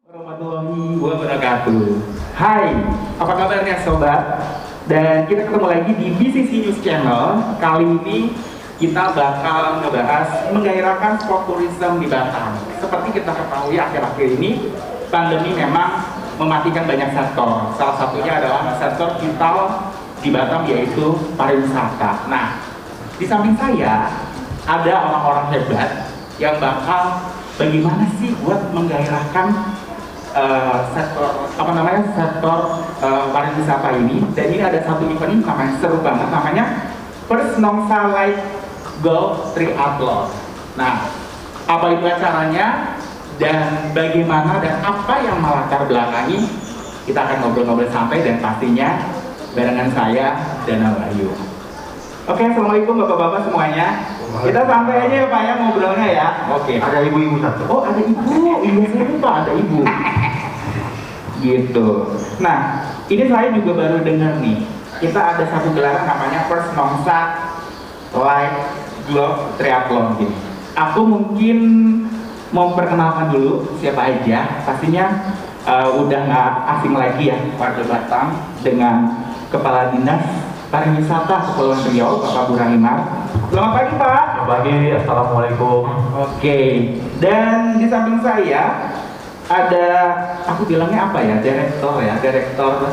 Warahmatullahi wabarakatuh. Hai, apa kabarnya sobat? Dan kita ketemu lagi di BCC News Channel. Kali ini kita bakal ngebahas menggairahkan sport tourism di Batam. Seperti kita ketahui akhir-akhir ini pandemi memang mematikan banyak sektor. Salah satunya adalah sektor vital di Batam, yaitu pariwisata. Nah, di samping saya ada orang-orang hebat yang bakal bagaimana sih buat menggairahkan sektor pariwisata ini. Dan ini ada satu event ini namanya seru banget, namanya First Nongsa Light Golf Triathlon. Nah, apa itu acaranya dan bagaimana dan apa yang melatar belakangi, kita akan ngobrol-ngobrol santai dan pastinya barengan saya Dana Wahyu. Oke, assalamualaikum bapak-bapak semuanya. Kita santai aja ya Pak ya ngobrolnya ya. Oke. Ada ibu-ibu satu. Oh, ada ibu. Iya, saya lupa ada ibu. Gitu. Nah, ini saya juga baru dengar nih. Kita ada satu gelaran namanya First Nongsa Light Golf Triathlon gitu. Aku mungkin mau perkenalkan dulu siapa aja. Pastinya udah nggak asing lagi ya warga Batam dengan Kepala Dinas Pariwisata Kepulauan Riau, Bapak Burahimar. Selamat pagi Pak. Selamat pagi, assalamualaikum. Oke, dan di samping saya ada, aku bilangnya apa ya, direktur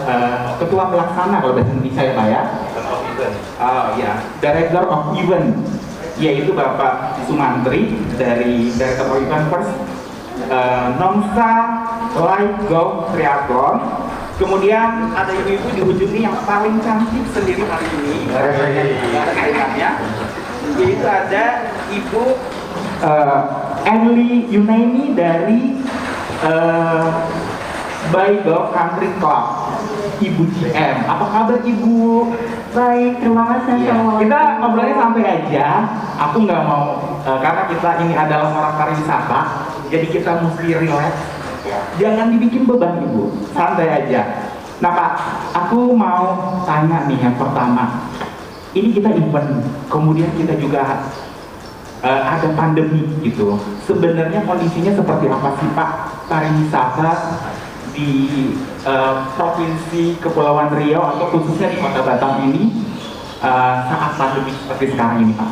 ketua pelaksana kalau bahasa Indonesia ya Pak ya. Oh ya, Director of Event, yaitu Bapak Sumantri dari Director of Event First Nongsa Light Golf Triathlon. Kemudian ada ibu-ibu di ujung ini yang paling cantik sendiri hari ini, saingannya, yaitu ada Ibu Emily Yunaini dari Bay Golf Country Club, Ibu GM. Apa kabar Ibu? Baik, terima kasih. Iya. Kita ngobrolnya sampai aja. Aku nggak mau karena kita ini adalah orang pariwisata, jadi kita mesti relax. Jangan dibikin beban Ibu, santai aja. Nah Pak, aku mau tanya nih yang pertama. Ini kita event, kemudian kita juga ada pandemi gitu. Sebenarnya kondisinya seperti apa sih Pak pariwisata di Provinsi Kepulauan Riau atau khususnya di Kota Batam ini saat pandemi seperti sekarang ini Pak?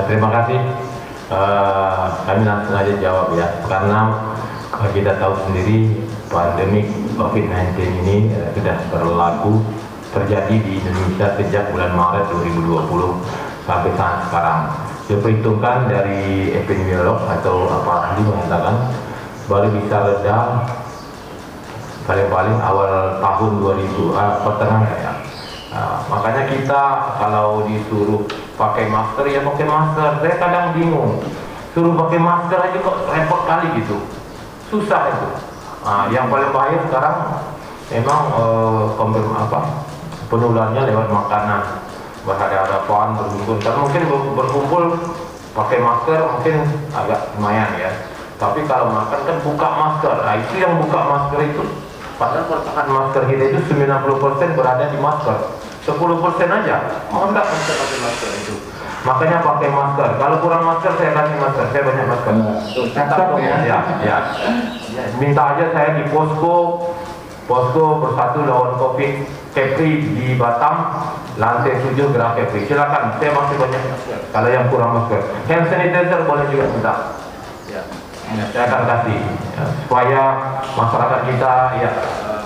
Terima kasih. Kami langsung aja jawab ya, karena kita tahu sendiri pandemi COVID-19 ini sudah berlaku terjadi di Indonesia sejak bulan Maret 2020 sampai saat sekarang. Diperhitungkan dari epidemiolog atau apa ahli mengatakan baru bisa reda paling-paling awal tahun 2000 pertengahan ya. Makanya kita kalau disuruh pakai masker ya pakai masker. Saya kadang bingung, suruh pakai masker aja kok repot kali gitu, susah itu. Yang paling bahaya sekarang memang penularannya lewat makanan, berhadapan, berkumpul. Karena mungkin berkumpul pakai masker mungkin agak lumayan ya. Tapi kalau makan kan buka masker, itu yang buka masker itu. Padahal pertahanan masker kita itu 90% berada di masker, 10% aja. Mau enggak pakai masker itu? Makanya pakai masker. Kalau kurang masker saya kasih masker. Saya banyak masker. Tetap ya. Ya. Minta aja saya di posko bersatu lawan COVID Kepri di Batam, lantai 7 Gerak Kepri. Silakan, saya masih banyak masker. Kalau yang kurang masker, hand sanitizer boleh juga minta. Ya. Saya akan kasih ya, supaya masyarakat kita ya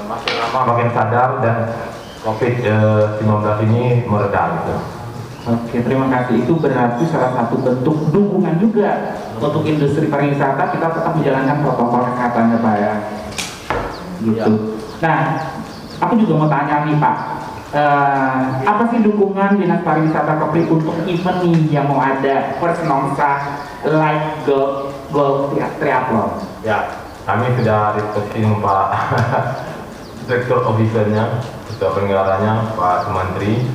makin lama makin sadar dan COVID-19 ini mereda gitu. Oke, terima kasih. Itu berarti salah satu bentuk dukungan juga untuk industri pariwisata, kita tetap menjalankan protokol kesehatan ya Pak ya. Gitu. Ya. Nah, aku juga mau tanya nih Pak, apa sih dukungan Dinas Pariwisata Kepri untuk event nih yang mau ada First Nongsa Light Golf Triathlon? Ya, kami sudah diskusi dengan Pak Direktur Officernya, Ketua Penyelenggaranya Pak Sumantri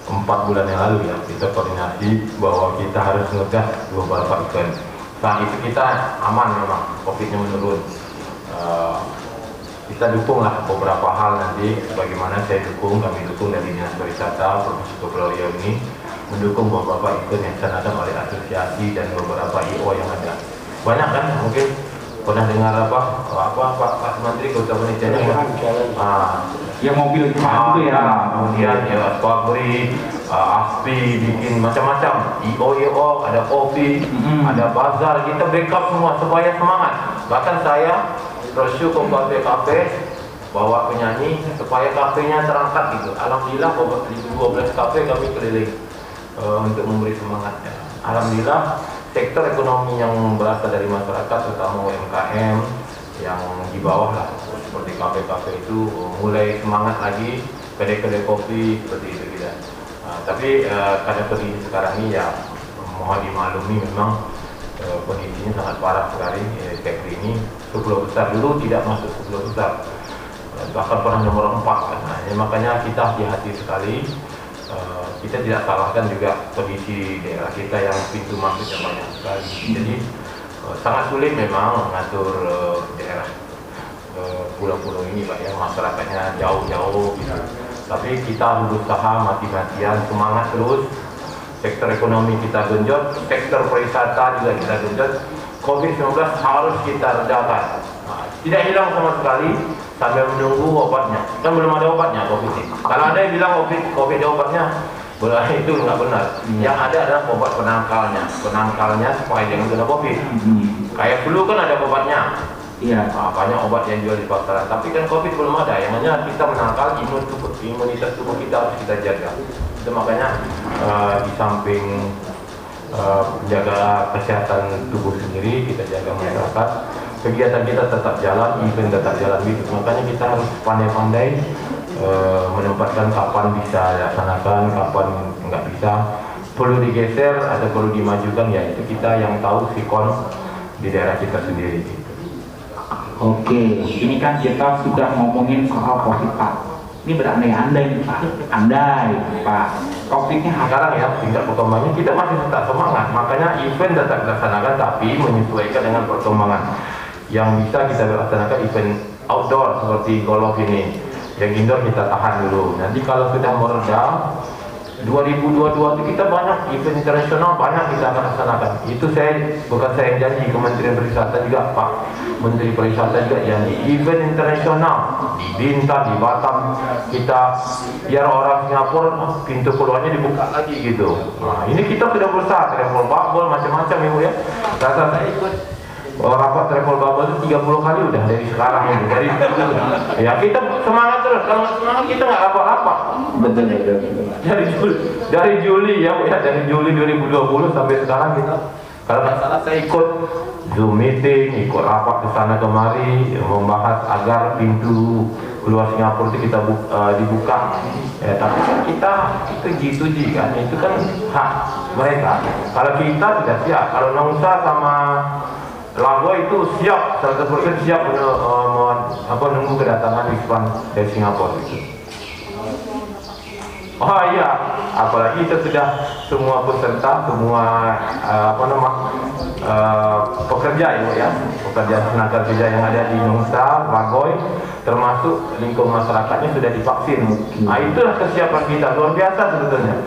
4 bulan yang lalu ya. Kita koordinasi bahwa kita harus ngegas beberapa event. Saat itu kita aman memang, COVID-nya menurun. Kita dukunglah beberapa hal nanti, bagaimana kami dukung dari Dinas Pariwisata Provinsi Kepulauan Riau ini mendukung beberapa event yang dicanangkan oleh asosiasi dan beberapa IO yang ada. Banyak kan mungkin pernah dengar Pak Menteri Kota Penelitian yang mobil itu ya. Kemudian ya Strawberry, Aspi bikin macam-macam, IO, ada kopi, ada bazar, kita backup semua supaya semangat. Bahkan saya roadshow ke kafe-kafe, bawa penyanyi supaya kafenya terangkat gitu. Alhamdulillah 12 kafe kami keliling untuk memberi semangat. Alhamdulillah sektor ekonomi yang berasal dari masyarakat, terutama UMKM yang di bawah lah, seperti kafe-kafe itu mulai semangat lagi, kedai-kedai kopi seperti itu gitu. Tapi karena kondisi sekarang ini ya mohon dimaklumi, memang kondisinya sangat parah sekali. Kepri ini 10 besar dulu tidak masuk 10 besar, bahkan pernah nomor 4 kan. Makanya kita hati-hati sekali. Kita tidak salahkan juga kondisi daerah kita yang pintu masuknya banyak sekali. Jadi sangat sulit memang mengatur daerah pulau-pulau ini Pak ya, masyarakatnya jauh-jauh gitu. Tapi kita berusaha mati-matian, semangat terus. Sektor ekonomi kita genjot, sektor pariwisata juga kita genjot. COVID-19 harus kita redakan. Tidak hilang sama sekali sambil menunggu obatnya. Kan belum ada obatnya COVID ini. Kalau ada yang bilang COVID ada obatnya, itu nggak benar. Yang ada adalah obat penangkalnya supaya jangan kena COVID. Kayak flu kan ada obatnya. Iya. Banyak obat yang jual di pasaran. Tapi kan COVID belum ada. Yang hanya kita menangkal imunitas tubuh kita harus kita jaga. Itu makanya di samping menjaga kesehatan tubuh sendiri, kita jaga masyarakat. Kegiatan kita tetap jalan, event tetap jalan gitu. Makanya kita harus pandai-pandai menempatkan kapan bisa dilaksanakan, kapan nggak bisa, perlu digeser atau perlu dimajukan, ya itu kita yang tahu sikon di daerah kita sendiri. Oke, ini kan kita sudah ngomongin soal COVID Pak. Ini berandai-andai Pak, Pak. COVID-nya sekarang ya tingkat perkembangannya kita masih tetap semangat, makanya event tetap dilaksanakan tapi menyesuaikan dengan perkembangan. Yang bisa kita laksanakan event outdoor seperti golf ini, yang indoor kita tahan dulu. Nanti kalau sudah mereda 2022 itu kita banyak event internasional, banyak kita akan laksanakan. Itu bukan saya yang janji, Kementerian Pariwisata juga, Pak Menteri Pariwisata juga janji event internasional di Bintan, di Batam, kita biar orang Singapura pintu keluarnya dibuka lagi gitu. Nah, ini kita sudah berusaha travel bubble macam-macam Ibu ya. Rasa saya ikut rapat travel bubble itu 30 kali udah dari sekarang ini, dari ya kita semangat terus. Kalau nggak semangat kita nggak rapat-rapat. Betul. Dari Juli ya Bu ya, dari Juli 2020 sampai sekarang kita, kalau nggak salah saya ikut Zoom meeting, ikut rapat ke sana kemari membahas agar pintu keluar Singapura itu kita dibuka. Ya, tapi kan kita itu G2G kan, itu kan hak mereka. Kalau kita sudah siap, kalau Nongsa sama Lago itu siap, 100% siap nunggu kedatangan Wisman dari Singapura. Oh iya, apalagi kita sudah semua peserta, semua pekerja ya, pekerja tenaga kerja yang ada di Nongsa, Lagoy, termasuk lingkup masyarakatnya sudah divaksin. Nah itulah kesiapan kita, luar biasa sebetulnya.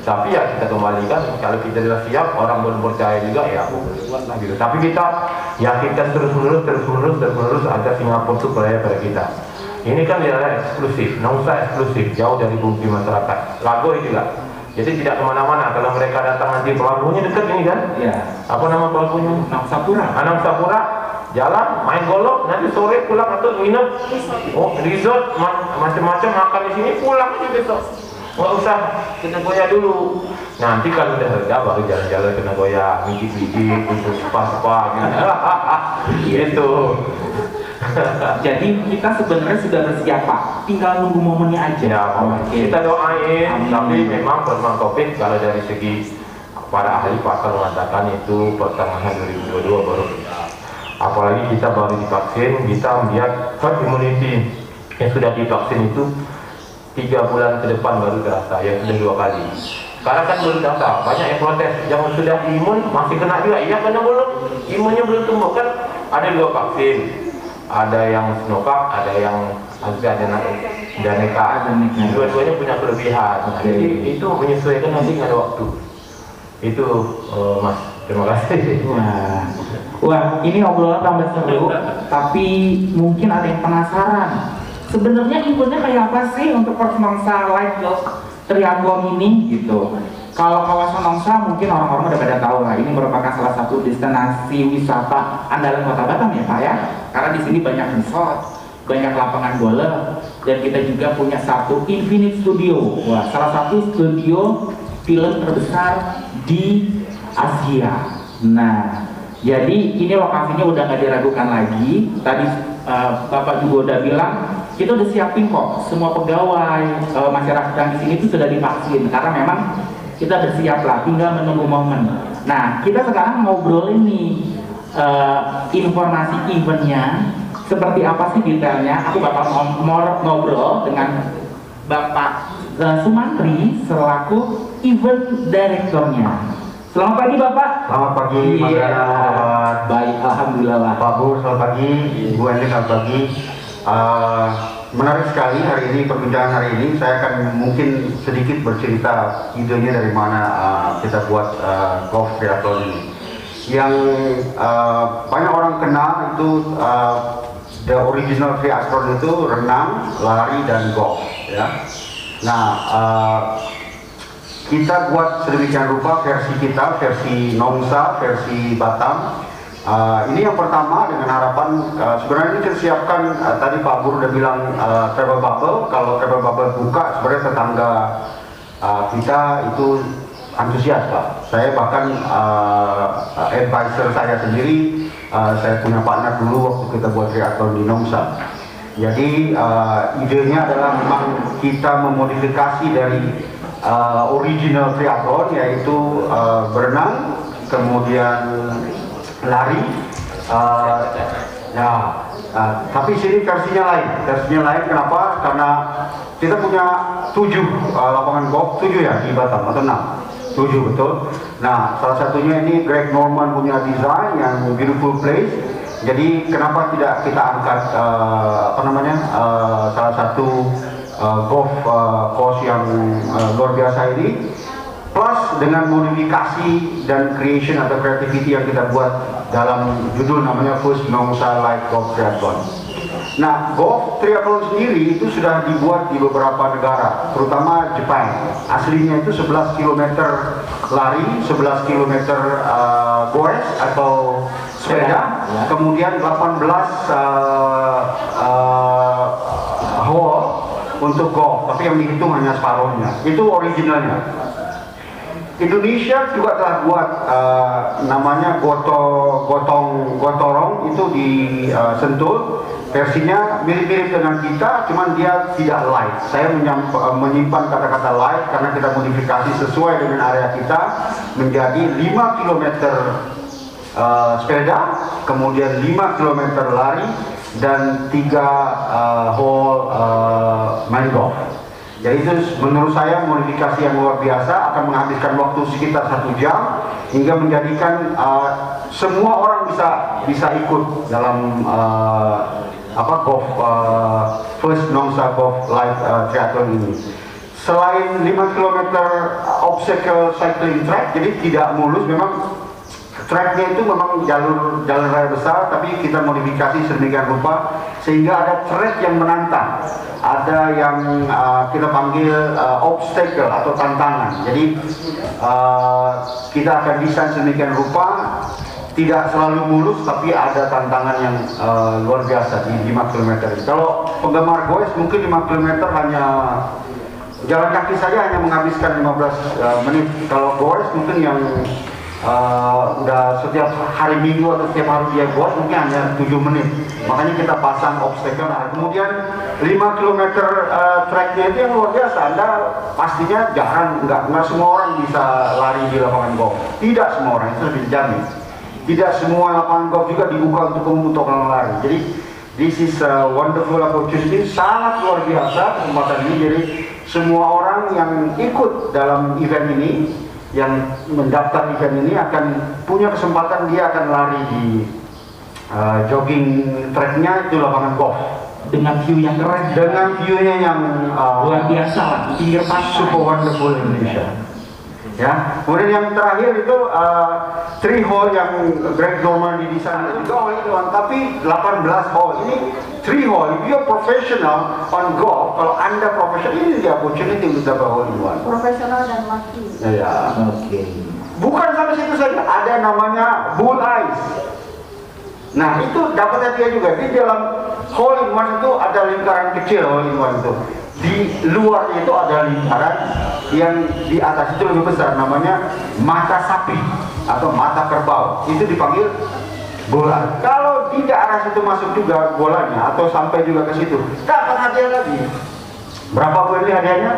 Tapi ya kita kembalikan, kalau kita sudah siap, orang belum percaya juga ya buat lah gitu. Tapi kita yakinkan terus-menerus agar Singapura itu percaya pada kita. Ini kan daerah eksklusif, Nongsa eksklusif, jauh dari pemukiman masyarakat. Lagoy juga. Jadi tidak kemana-mana. Kalau mereka datang nanti pelabuhannya dekat ini kan? Iya. Apa nama pelabuhannya? Nangsapura. Nangsapura. Jalan, main golok, nanti sore pulang atau nginep. Oh, resort, macam-macam makan di sini, pulang aja besok. Nggak usah ke Nagoya dulu. Nanti kalau udah reda baru jalan-jalan ke Nagoya, mijit-mijit, untuk spa-spa gitu. Jadi kita sebenarnya sudah bersiap Pak, tinggal nunggu momennya aja. Ya, kita doain. Tapi memang persoalan COVID kalau dari segi para ahli pakar mengatakan itu pertengahan 2022 baru. Apalagi kita baru divaksin, kita melihat herd immunity yang sudah divaksin itu 3 bulan ke depan baru terasa, yang sudah 2 kali. Sekarang kan belum terasa, banyak yang protes, yang sudah imun masih kena juga. Iya, karena belum imunnya belum tumbuh kan. Ada 2 vaksin, ada yang Sinovac, ada yang AstraZeneca. Dua-duanya punya kelebihan. Jadi itu menyesuaikan nanti dengan waktu. Itu Mas Terima kasih. Wah, ini obrolan tambah seru, tapi mungkin ada yang penasaran. Sebenarnya eventnya kayak apa sih untuk First Nongsa Light Golf Triathlon ini gitu? Kalau kawasan Nongsa mungkin orang-orang udah pada tahu lah, ini merupakan salah satu destinasi wisata andalan Kota Batam ya Pak ya. Karena di sini banyak resort, banyak lapangan bola, dan kita juga punya satu Infinite Studio. Wah, salah satu studio film terbesar di Asia. Nah, jadi ini lokasinya udah nggak diragukan lagi. Tadi Bapak juga udah bilang kita udah siapin kok semua pegawai masyarakat yang di sini itu sudah divaksin karena memang kita bersiap lah, tinggal menunggu momen. Nah, kita sekarang ngobrolin nih informasi eventnya seperti apa sih detailnya. Aku bakal ngobrol dengan Bapak Sumantri selaku event direkturnya. Selamat pagi Bapak. Selamat pagi Mas Rana. Baik, alhamdulillah. Pak Bu, selamat pagi. Bu Eni, selamat pagi. Menarik sekali hari ini, perbincangan hari ini. Saya akan mungkin sedikit bercerita idenya dari mana kita buat golf triathlon ini. Yang banyak orang kenal itu the original triathlon itu renang, lari, dan golf. Ya. Nah, kita buat sedemikian rupa versi kita, versi Nongsa, versi Batam. Ini yang pertama dengan harapan sebenarnya ini kita siapkan tadi Pak Bur udah bilang travel bubble. Kalau travel bubble buka sebenarnya tetangga kita itu antusias Pak. Saya bahkan advisor saya sendiri, saya punya partner dulu waktu kita buat triathlon di Nongsa. Jadi idenya adalah memang kita memodifikasi dari original triathlon, yaitu berenang, kemudian lari, tapi sini versinya lain. Kenapa? Karena kita punya 7 lapangan golf, 7 ya di Batam atau 6, 7 betul. Nah, salah satunya ini Greg Norman punya desain yang beautiful place. Jadi kenapa tidak kita angkat salah satu golf course yang luar biasa ini, plus dengan modifikasi dan creation atau creativity yang kita buat dalam judul namanya First Nongsa Light Golf Triathlon. Nah, golf triathlon sendiri itu sudah dibuat di beberapa negara, terutama Jepang. Aslinya itu 11 km lari, 11 km goes atau sepeda, kemudian 18 hole untuk golf, tapi yang dihitung hanya separuhnya. Itu originalnya. Indonesia juga telah buat namanya Gotorong itu di Sentul. Versinya mirip-mirip dengan kita, cuman dia tidak light. Saya menyimpan kata-kata light karena kita modifikasi sesuai dengan area kita menjadi 5 km sepeda, kemudian 5 km lari, dan 3 hole main golf. Jadi itu menurut saya modifikasi yang luar biasa, akan menghabiskan waktu sekitar 1 jam hingga menjadikan semua orang bisa ikut dalam golf First Nongsa Golf Light Triathlon ini. Selain 5 km obstacle cycling track, jadi tidak mulus, memang tracknya itu memang jalur raya besar, tapi kita modifikasi sedemikian rupa sehingga ada track yang menantang, ada yang kita panggil obstacle atau tantangan. Jadi kita akan desain sedemikian rupa, tidak selalu mulus, tapi ada tantangan yang luar biasa di 5 km. Kalau penggemar goes mungkin 5 km hanya jalan kaki saja hanya menghabiskan 15 menit. Kalau goes mungkin yang udah setiap hari Minggu atau setiap hari dia buat mungkin hanya 7 menit. Makanya kita pasang obstacle. Nah, kemudian 5 km tracknya itu yang luar biasa. Anda pastinya jarang, nggak semua orang bisa lari di lapangan golf. Tidak semua orang, itu lebih dijamin. Tidak semua lapangan golf juga dibuka untuk orang lari. Jadi this is a wonderful opportunity, sangat luar biasa kesempatan ini. Jadi semua orang yang ikut dalam event ini, yang mendaftar event ini akan punya kesempatan, dia akan lari di jogging tracknya itu lapangan golf dengan view yang keren, dengan view-nya yang luar biasa lah, pinggir pantai, super wonderful Indonesia. Ya, kemudian yang terakhir itu 3 hole yang Greg Norman desain itu juga hole in one, tapi 18 hole. Ini 3 hole. If you're professional on golf, kalau Anda profesional, ini the opportunity untuk dapat hole in one. Profesional dan laki. Ya. Oke. Bukan sampai situ saja, ada namanya bull eyes. Nah, itu dapat hadiah juga. Di dalam hole in one itu ada lingkaran kecil hole in one itu. Di luarnya itu ada lingkaran yang di atas itu lebih besar, namanya mata sapi atau mata kerbau. Itu dipanggil bola. Kalau tidak arah situ masuk juga bolanya atau sampai juga ke situ, dapat hadiah lagi. Berapa Bu ini hadiahnya?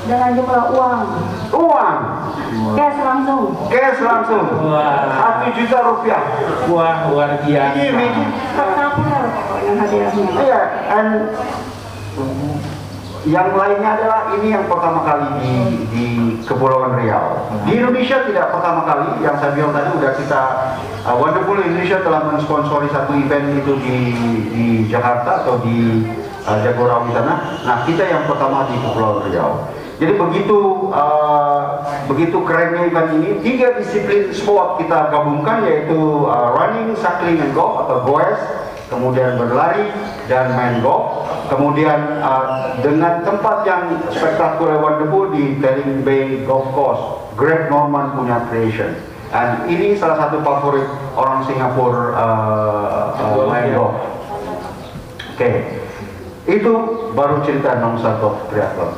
Dengan jumlah uang. Uang. Cash langsung. Cash langsung. Wah. 1 juta rupiah. Wah, luar biasa. Ini Spektakuler pokoknya hadiahnya. iya, and yang lainnya adalah ini yang pertama kali di Kepulauan Riau. Di Indonesia tidak pertama kali, yang saya bilang tadi udah kita Wonderful Indonesia telah mensponsori satu event itu di Jakarta atau di Jagorawi sana. Nah, kita yang pertama di Kepulauan Riau. Jadi begitu kerennya event ini, 3 disiplin sport kita gabungkan, yaitu running, cycling, and golf atau goes, kemudian berlari dan main golf. Kemudian dengan tempat yang spektakuler wonderful di Tering Bay Golf Course, Greg Norman punya creation. Dan ini salah satu favorit orang Singapura main golf. Oke. Itu baru cerita non-stop golf triathlon.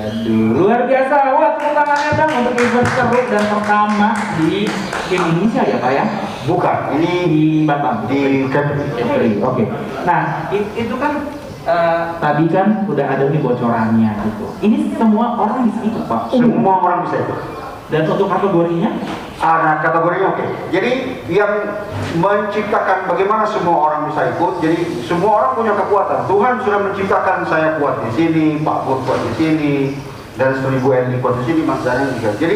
Waduh, luar biasa. Wah, tepuk tangannya dong untuk event seru dan pertama di Indonesia ya Pak ya? Bukan, ini Di Batam. di Kepri. Oke. Nah, itu kan tadi kan udah ada nih bocorannya gitu. Ini semua orang bisa ikut Pak. Semua orang bisa ikut. Dan untuk kategorinya? Nah, kategorinya oke. Jadi yang menciptakan bagaimana semua orang bisa ikut. Jadi semua orang punya kekuatan. Tuhan sudah menciptakan saya kuat di sini, Pak Pur kuat di sini, dan 1000 Eli kuat di sini, Mas Daniel juga. Jadi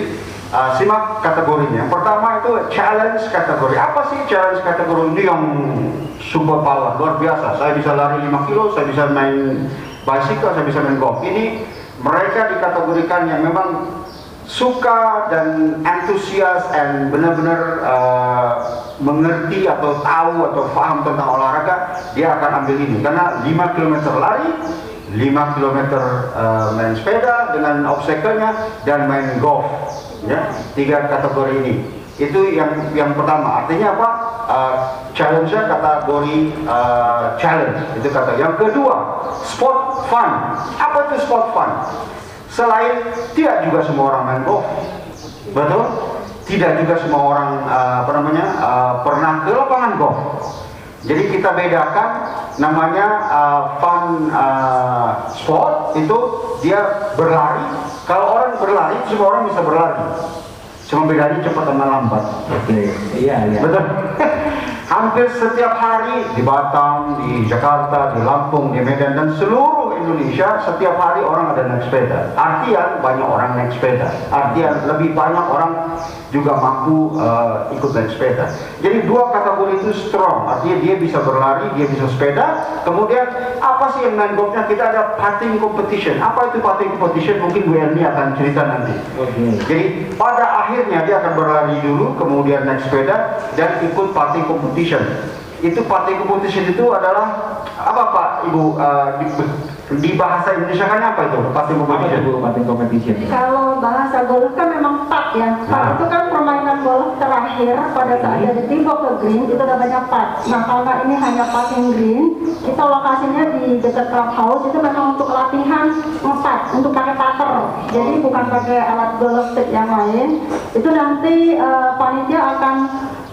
simak kategorinya. Yang pertama itu challenge kategori. Apa sih challenge kategori ini yang super power, luar biasa. Saya bisa lari 5 kilo, saya bisa main bicycle, saya bisa main golf. Ini mereka dikategorikan yang memang suka dan antusias dan benar-benar mengerti atau tahu atau paham tentang olahraga, dia akan ambil ini. Karena 5 km lari, 5 km main sepeda dengan obstacle-nya, dan main golf. Ya, 3 kategori ini. Itu yang pertama. Artinya apa? Challenge-nya kategori challenge. Itu kata. Yang kedua, sport fun. Apa itu sport fun? Selain tidak juga semua orang main golf, betul? Tidak juga semua orang pernah ke lapangan golf. Jadi kita bedakan namanya fun sport itu dia berlari. Kalau orang berlari, semua orang bisa berlari. Cuma bedanya cepat sama lambat. Oke. Iya. Betul. Hampir setiap hari di Batam, di Jakarta, di Lampung, di Medan, dan seluruh Indonesia setiap hari orang ada naik sepeda. Artian banyak orang naik sepeda. Artian lebih banyak orang juga mampu ikut naik sepeda. Jadi 2 kategori itu strong. Artinya dia bisa berlari, dia bisa sepeda. Kemudian apa sih yang main golfnya? Kita ada putting competition. Apa itu putting competition? Mungkin Bu Elmi akan cerita nanti. Jadi pada akhirnya dia akan berlari dulu, kemudian naik sepeda dan ikut putting competition. Itu putting competition itu adalah apa Pak Ibu di bahasa Indonesia kan apa itu putting competition? Putting competition. Kalau bahasa golf kan memang putt ya. Putt itu kan permainan golf terakhir pada saat dari timbok ke green itu udah banyak putt. Nah, karena ini hanya putting green, kita lokasinya di dekat clubhouse, itu memang untuk latihan nge-putt, untuk pakai putter. Jadi bukan pakai alat golf stick yang lain. Itu nanti panitia akan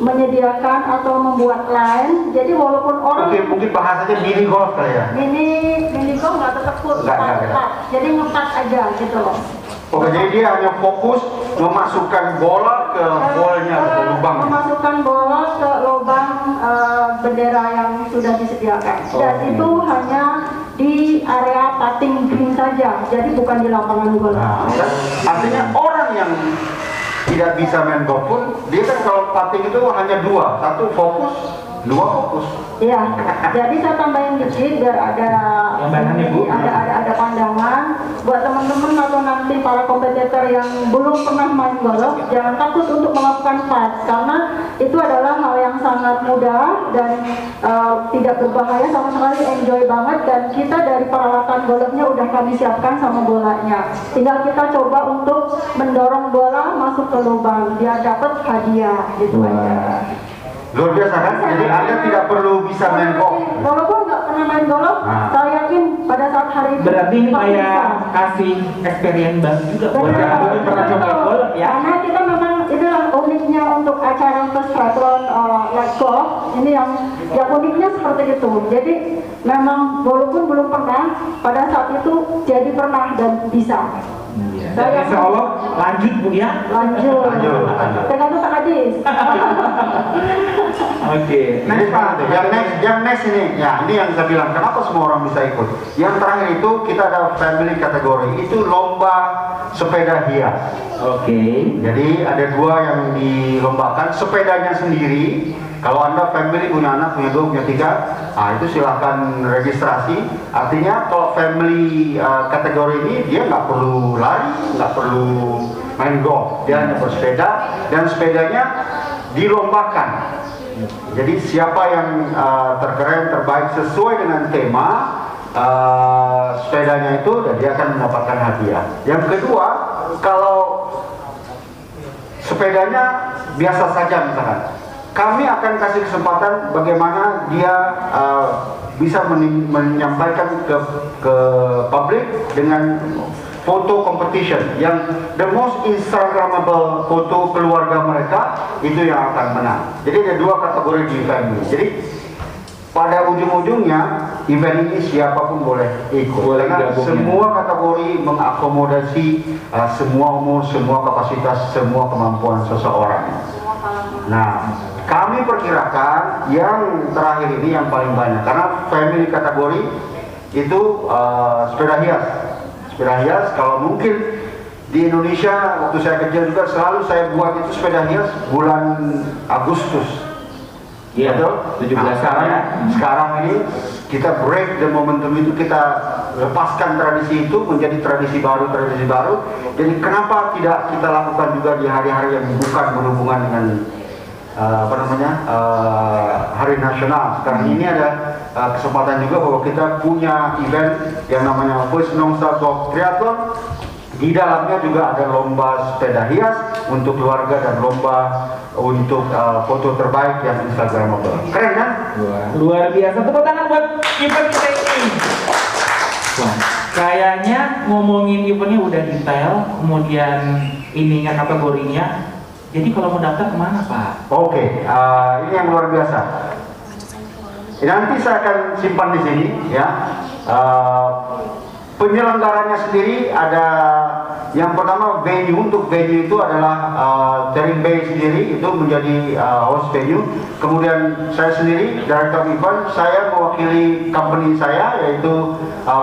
menyediakan atau membuat line. Jadi walaupun orang mungkin bahasanya mini golf kali ya. Mini golf nggak tetap full, jadi ngepat aja gitu loh. Oke, jadi dia hanya fokus memasukkan bola ke bolanya, ke lubang. Memasukkan bola ke lubang bendera yang sudah disediakan. Dan itu hanya di area putting green saja, jadi bukan di lapangan golf. Nah, artinya orang yang tidak bisa main golf pun, dia kan kalau putting itu hanya 2, satu fokus, Luar fokus. Iya, jadi saya tambahin dikit biar ada Tambahannya, Bu. ada pandangan buat teman-teman atau nanti para kompetitor yang belum pernah main golf, jangan takut untuk melakukan putt karena itu adalah hal yang sangat mudah dan tidak berbahaya sama sekali, enjoy banget, dan kita dari peralatan golfnya udah kami siapkan sama bolanya. Tinggal kita coba untuk mendorong bola masuk ke lubang biar dapat hadiah gitu aja. Luar biasa kan? Jadi Anda tidak perlu bisa main golf. Walaupun nggak pernah main golf, saya yakin pada saat hari itu Berarti ini pasti kayak bisa. kasih experience baru juga buat Benar. yang belum pernah coba golf ya. Karena kita memang itulah uniknya untuk acara First Triathlon Light Golf. Ini yang uniknya seperti itu. Jadi memang walaupun belum pernah, pada saat itu jadi pernah dan bisa. Dan insya Allah lanjut Bu ya. Lanjut. Lanjut. Tergantung Pak Kadis. Oke. Jadi yang next ini, ya ini yang saya bilang, kenapa semua orang bisa ikut? Yang terakhir itu kita ada family kategori, itu lomba sepeda hias. Oke. Jadi ada dua yang dilombakan, sepedanya sendiri. Kalau Anda family punya anak, punya dua, punya tiga, itu silahkan registrasi. Artinya kalau family kategori ini dia nggak perlu lari, nggak perlu main golf, dia hanya bersepeda dan sepedanya dilombakan. Jadi siapa yang terkeren, terbaik sesuai dengan tema sepedanya itu, dan dia akan mendapatkan hadiah. Yang kedua, kalau sepedanya biasa saja misalkan, kami akan kasih kesempatan bagaimana dia bisa menyampaikan ke publik dengan foto competition yang the most instagramable foto keluarga mereka, itu yang akan menang. Jadi ada dua kategori di family. Jadi pada ujung-ujungnya event ini siapapun boleh ikut, karena semua kategori mengakomodasi semua umur, semua kapasitas, semua kemampuan seseorang. Nah, kami perkirakan yang terakhir ini yang paling banyak, karena family kategori itu sepeda hias. Sepeda hias, kalau mungkin di Indonesia waktu saya kerja juga selalu saya buat itu sepeda hias bulan Agustus. Iya, betul. 17-an ya. Sekarang ini kita break the momentum itu, kita lepaskan tradisi itu menjadi tradisi baru. Jadi kenapa tidak kita lakukan juga di hari-hari yang bukan berhubungan dengan hari nasional. Sekarang ini ada kesempatan juga bahwa kita punya event yang namanya First Nongsa Golf Triathlon. Di dalamnya juga ada lomba sepeda hias untuk keluarga dan lomba untuk foto terbaik yang instagramable. Keren kan? Luar biasa. Tepuk tangan buat event kita ini. Wah, kayaknya ngomongin eventnya udah detail, kemudian ininya kategorinya. Jadi kalau mau daftar kemana Pak? Oke, ini yang luar biasa. Nanti saya akan simpan di sini ya. Penyelenggaranya sendiri ada, yang pertama venue. Untuk venue itu adalah Tering Bay sendiri itu menjadi host venue. Kemudian saya sendiri director event, saya mewakili company saya yaitu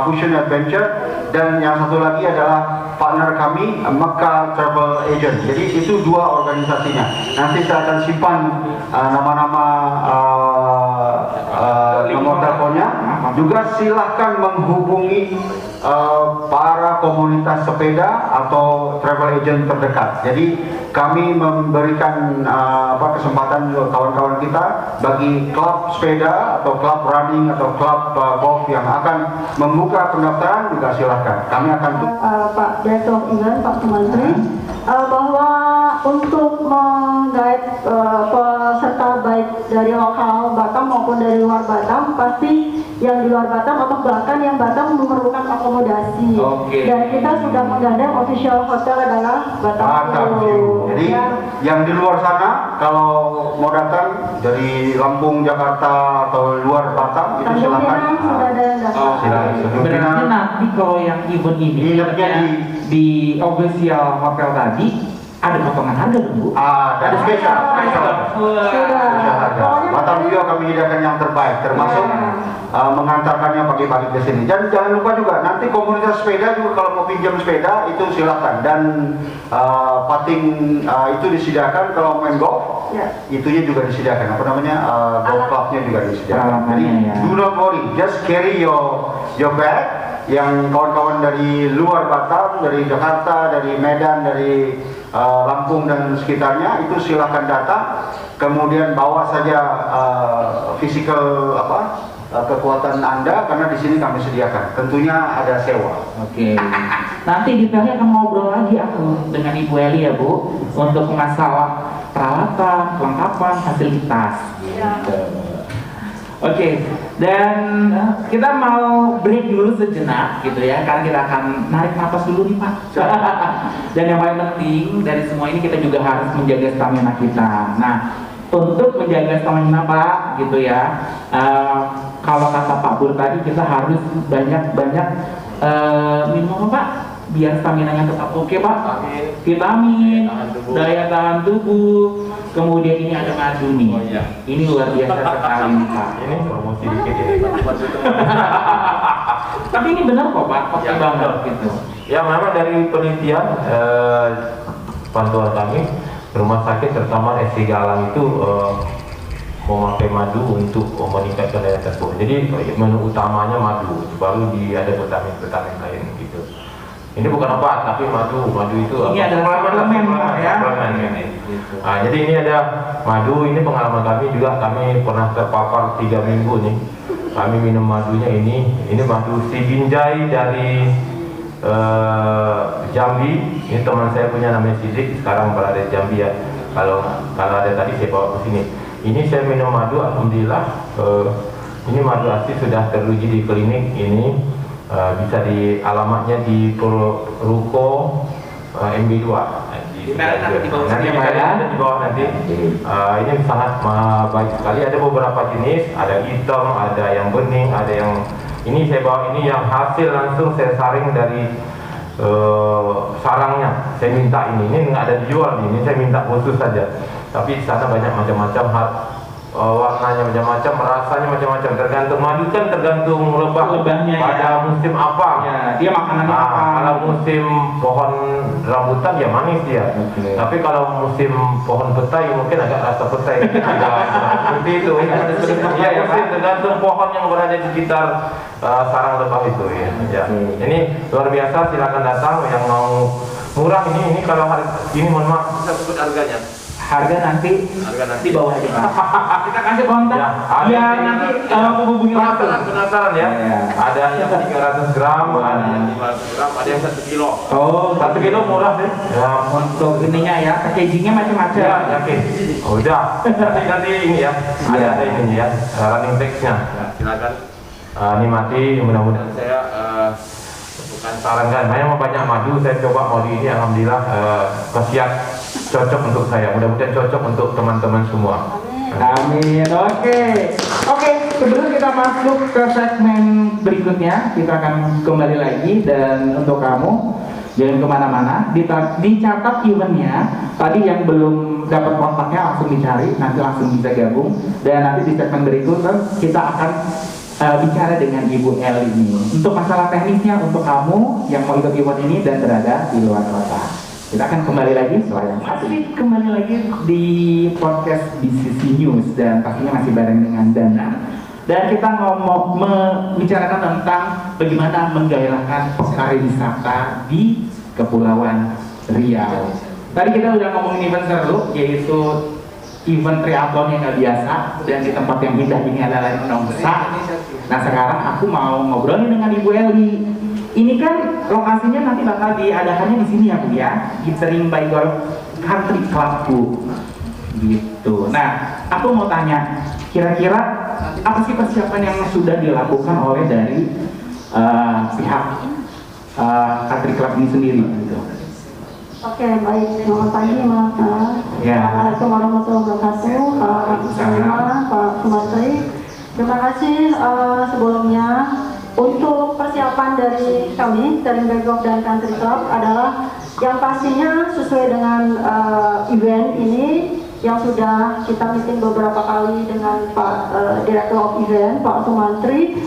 Fusion Adventure, dan yang satu lagi adalah partner kami Mecca Travel Agent. Jadi itu dua organisasinya. Nanti saya akan simpan nama-nama nomor teleponnya. Juga silahkan menghubungi para komunitas sepeda atau travel agent terdekat. Jadi kami memberikan kesempatan kawan-kawan kita bagi klub sepeda atau klub running atau klub golf yang akan membuka pendaftaran, juga silahkan. Kami akan Pak Direktur Event, Pak Menteri, bahwa untuk menggait peserta baik dari lokal Batam maupun dari luar Batam, pasti yang di luar Batam atau bahkan yang Batam memerlukan akomodasi. Dan kita sudah menggandeng official hotel adalah Batam View. Jadi yang di luar sana kalau mau datang dari Lampung, Jakarta atau luar Batam itu silakan. Sudah ada yang datang. Berarti nanti kalau yang event ini Nginepnya di official hotel tadi, ada potongan harga dong Bu? Ada spesial. Batam View kami menyediakan yang terbaik, termasuk mengantarkannya pagi-pagi ke sini. Dan jangan lupa juga nanti komunitas sepeda juga kalau mau pinjam sepeda itu silakan. Dan pating itu disediakan kalau main golf, itunya juga disediakan. Apa namanya golf clubnya juga disediakan. Jadi do not worry, just carry your bag. Yang kawan-kawan dari luar Batam, dari Jakarta, dari Medan, dari Lampung dan sekitarnya itu silakan datang. Kemudian bawa saja physical kekuatan Anda karena di sini kami sediakan. Tentunya ada sewa. Oke. Nanti detailnya akan ngobrol lagi aku dengan Ibu Eli ya Bu untuk masalah peralatan, kelengkapan, fasilitas. Gitu. Oke, dan kita mau break dulu sejenak gitu ya, karena kita akan narik napas dulu nih Pak. Dan yang paling penting dari semua ini kita juga harus menjaga stamina kita. Nah, untuk menjaga stamina Pak gitu ya, kalau kata Pak Pur tadi kita harus banyak-banyak minum Pak, biar stamina-nya tetap oke Pak. Vitamin, daya tahan tubuh. Kemudian ini ada madu nih. Ini luar biasa sekali nih Pak. Ini promosi dikit ya. Tapi ini benar kok Pak, oke banget gitu. Ya memang dari penelitian pantauan kami rumah sakit terutama SC Galang itu memakai madu untuk meningkatkan daya tahan tubuh. Jadi menu utamanya madu, baru ada vitamin lain gitu. Ini bukan obat tapi madu itu ini ada suplemen ya. Nah, jadi ini ada madu, ini pengalaman kami juga, kami pernah terpapar 3 minggu nih. Kami minum madunya ini madu si Binjai dari Jambi. Ini teman saya punya namanya Sidik, sekarang berada di Jambi ya. Kalau ada tadi saya bawa ke sini. Ini saya minum madu, alhamdulillah. Ini madu asli sudah teruji di klinik ini. Bisa di alamatnya di Ruko MB2. Nanti di bawah nanti. Ini sangat baik sekali. Ada beberapa jenis, ada hitam, ada yang bening, ada yang ini saya bawa ini yang hasil langsung saya saring dari sarangnya. Saya minta ini nggak ada dijual nih. Ini saya minta khusus saja. Tapi di sana banyak macam-macam warnanya macam-macam, rasanya macam-macam, tergantung madu kan tergantung lebahnya pada ya. Musim apa ya, dia makanannya apa. Kalau musim pohon rambutan ya manis dia. Tapi kalau musim pohon petai mungkin agak rasa petai. Seperti itu ya. Ya, tergantung pohon yang berada di sekitar sarang lebah itu ya. Ini luar biasa, silakan datang yang mau murah ini kalau ini mohon maaf bisa sebut harganya. Harga nanti di bawah aja Pak. Kita kasih kontak ya nanti kalau hubungi langsung. Penasaran ya? Ada yang 300 gram, ada yang 500 gram, ada yang 1 kilo. Oh, 1 kilo murah deh. Ya, untuk ininya ya, packagingnya macam-macam. Ya, yakin. Udah. Nanti ini ya. Ada ini ya, running text-nya. Silakan nikmati, mudah-mudahan saya bukan sarankan. Saya mau banyak madu, saya coba madu ini alhamdulillah khasiat cocok untuk saya, mudah-mudahan cocok untuk teman-teman semua. Amin. Oke, sebelum kita masuk ke segmen berikutnya, kita akan kembali lagi dan untuk kamu jangan kemana-mana, dicatat eventnya. Tadi yang belum dapat kontaknya langsung dicari, nanti langsung bisa gabung. Dan nanti di segmen berikutnya kita akan bicara dengan Ibu El ini untuk masalah teknisnya untuk kamu yang mau ikut event ini dan berada di luar kota. Kita akan kembali lagi setelah yang satu. Kembali lagi di podcast BCC News dan pastinya masih bareng dengan Dana. Dan kita ngomong membicarakan tentang bagaimana menggairahkan pariwisata di Kepulauan Riau. Tadi kita udah ngomongin event seru, yaitu event triathlon yang nggak biasa dan di tempat yang indah ini adalah Nongsa. Nah sekarang aku mau ngobrolin dengan Ibu Eli. Ini kan lokasinya nanti bakal diadakannya di sini ya Bu ya, di Sering by Golf Country Club Bu. Gitu. Nah, aku mau tanya, kira-kira apa sih persiapan yang sudah dilakukan oleh dari pihak Country Club ini sendiri? Gitu. Oke, baik. Selamat pagi, Mas. Assalamualaikum warahmatullahi wabarakatuh. Pak Sumatri. Terima kasih sebelumnya. Untuk persiapan dari kami, Sering by Golf dan Country Club adalah Yang pastinya sesuai dengan event ini yang sudah kita meeting beberapa kali dengan Pak Direktur of Event, Pak Sumantri,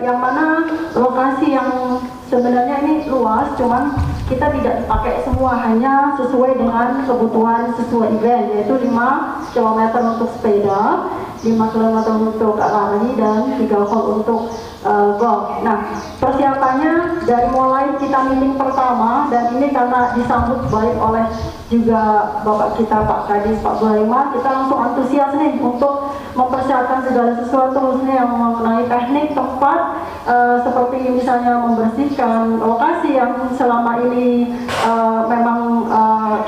yang mana lokasi yang sebenarnya ini luas, cuman kita tidak dipakai semua, hanya sesuai dengan kebutuhan sesuai event, yaitu 5 km untuk sepeda, 5 km untuk lari, dan 3 hall untuk golf. Nah, persiapannya dari mulai kita meeting pertama, dan ini karena disambut baik oleh juga Bapak kita Pak Kadis, Pak Sulaiman, kita langsung antusias nih untuk mempersiapkan segala sesuatu, khususnya yang mengenai teknik tempat, seperti misalnya membersihkan lokasi yang selama ini memang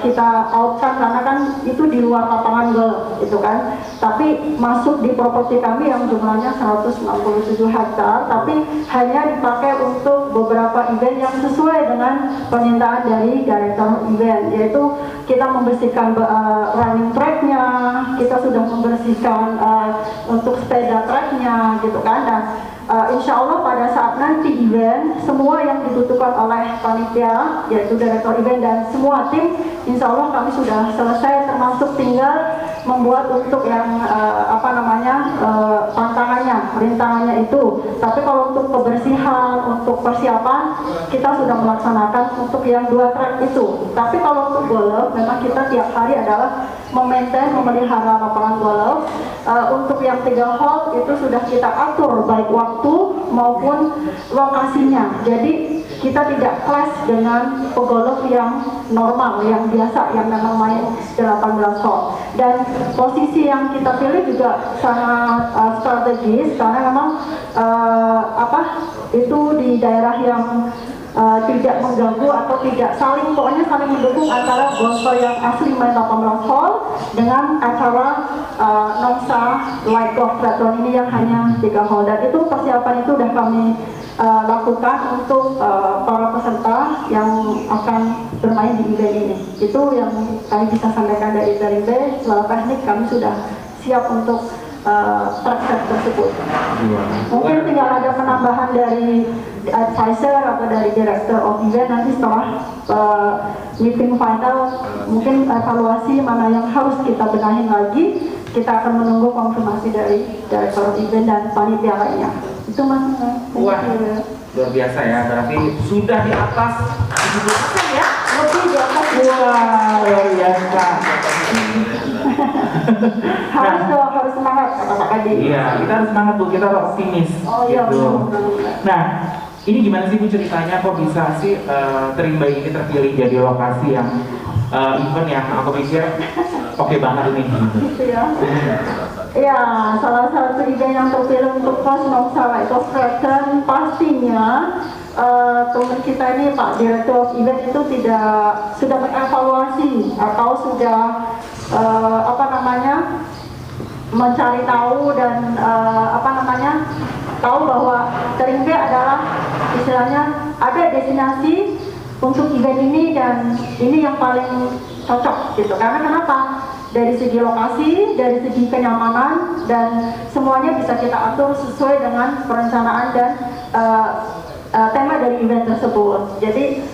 kita outkan karena kan itu di luar lapangan golf itu kan, tapi masuk di properti kami yang jumlahnya 167 hektar, tapi hanya dipakai untuk beberapa event yang sesuai dengan permintaan dari Director Event, yaitu kita membersihkan running tracknya, kita sudah membersihkan untuk sepeda tracknya gitu kan. Dan insya Allah pada saat nanti event, semua yang dibutuhkan oleh panitia, yaitu Director Event dan semua tim, insya Allah kami sudah selesai, termasuk tinggal membuat untuk yang tantangannya, rintangannya itu. Tapi kalau untuk kebersihan, untuk persiapan, kita sudah melaksanakan untuk yang 2 track itu. Tapi kalau untuk golf, memang kita tiap hari adalah memelihara lapangan golf. Untuk yang 3 hole itu sudah kita atur baik waktu maupun lokasinya. Jadi kita tidak clash dengan pegolf yang normal, yang biasa, yang memang main 18 hole. Dan posisi yang kita pilih juga sangat strategis karena memang itu di daerah yang tidak mengganggu atau tidak saling, pokoknya saling mendukung antara golfer yang asli main 18 hole dengan acara Nongsa Light Golf Triathlon ini yang hanya 3 hole. Dan itu persiapan itu sudah kami lakukan untuk para peserta yang akan bermain di event ini. Itu yang kami bisa sampaikan dari B. Secara teknik kami sudah siap untuk track tersebut. Mungkin tinggal ada penambahan dari advisor atau dari Director of Event nanti setelah meeting final, mungkin evaluasi mana yang harus kita benahin lagi. Kita akan menunggu konfirmasi dari Director of Event dan panitia lainnya. Itu Mas. Wah, luar biasa ya, berarti sudah di atas 70% ya? Lebih di atas. Wah, luar biasa. Harus semangat kata Pak Kadi. Iya, kita harus semangat Bu, kita harus optimis. Oh iya, gitu. benar. Nah, ini gimana sih Bu ceritanya, kok bisa sih Terimba ini terpilih jadi lokasi yang event yang aku pikir oke banget ini gitu ya. Ya, salah satu ide yang terpilih untuk pos Nongsa Light Golf Triathlon pastinya teman kita ini Pak Direktur of Event itu sudah mengevaluasi atau sudah mencari tahu dan tahu bahwa Terimba adalah istilahnya ada destinasi untuk event ini dan ini yang paling cocok gitu. Karena kenapa? Dari segi lokasi, dari segi kenyamanan, dan semuanya bisa kita atur sesuai dengan perencanaan dan tema dari event tersebut. Jadi